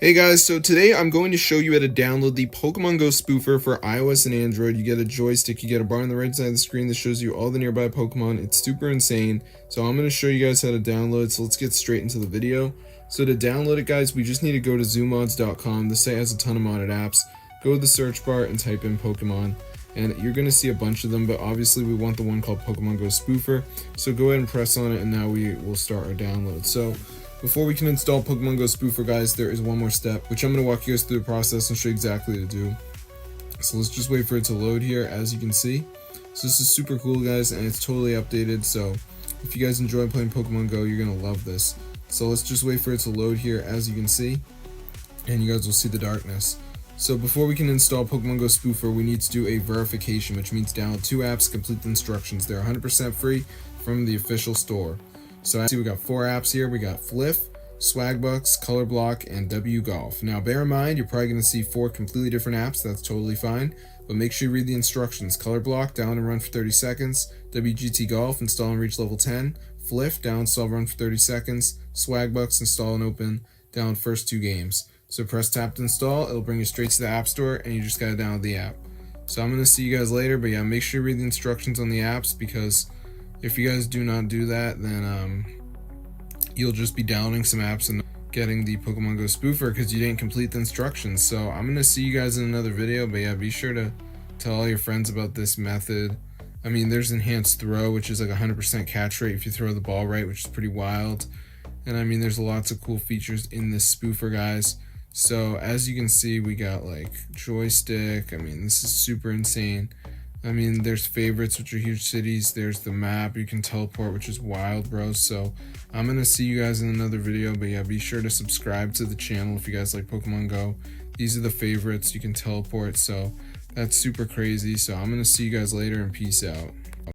Hey guys, so today I'm going to show you how to download the Pokemon Go spoofer for iOS and Android. You get a joystick, you get a bar on the right side of the screen that shows you all the nearby Pokemon. It's super insane. So I'm going to show you guys how to download, so let's get straight into the video. So to download it guys, we just need to go to zoomods.com. The site has a ton of modded apps. Go to the search bar and type in Pokemon. And you're going to see a bunch of them, but obviously we want the one called Pokemon Go spoofer. So go ahead and press on it and now we will start our download. So before we can install Pokemon Go spoofer guys, there is one more step, which I'm going to walk you guys through the process and show you exactly what to do. So let's just wait for it to load here, as you can see. So this is super cool guys, and it's totally updated, so if you guys enjoy playing Pokemon Go, you're going to love this. So let's just wait for it to load here, as you can see, and you guys will see the darkness. So before we can install Pokemon Go spoofer, we need to do a verification, which means download 2 apps, complete the instructions. They're 100% free from the official store. So as you see, we got 4 apps here. We got Fliff, Swagbucks, Color Block, and W Golf. Now bear in mind, you're probably going to see 4 completely different apps. That's totally fine, but make sure you read the instructions. Color Block, down and run for 30 seconds. WGT Golf, install and reach level 10. Fliff, down, install, run for 30 seconds. Swagbucks, install and open, down first 2 games. So press tap to install, it'll bring you straight to the App Store, and you just gotta download the app. So I'm gonna see you guys later, but yeah, make sure you read the instructions on the apps, because if you guys do not do that, then you'll just be downloading some apps and getting the Pokemon Go spoofer because you didn't complete the instructions. So I'm gonna see you guys in another video, but yeah, be sure to tell all your friends about this method. I mean, there's enhanced throw, which is like 100% catch rate if you throw the ball right, which is pretty wild. And I mean, there's lots of cool features in this spoofer, guys. So as you can see, we got like Joystick. I mean, this is super insane. I mean, there's favorites, which are huge cities. There's the map. You can teleport, which is wild, bro. So I'm going to see you guys in another video. But yeah, be sure to subscribe to the channel if you guys like Pokemon Go. These are the favorites. You can teleport. So that's super crazy. So I'm going to see you guys later, and peace out.